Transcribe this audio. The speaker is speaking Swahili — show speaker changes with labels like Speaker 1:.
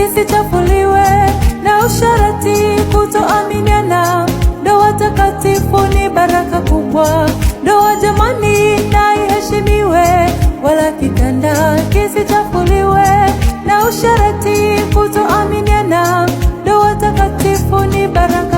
Speaker 1: kisichafuliwe na usharati, kutoaminiana. Ndoa takatifu ni baraka kubwa. Ndoa jamani, na iheshimiwe, wala kitanda kisichafuliwe na usharati, kutoaminiana. Ndoa takatifu ni baraka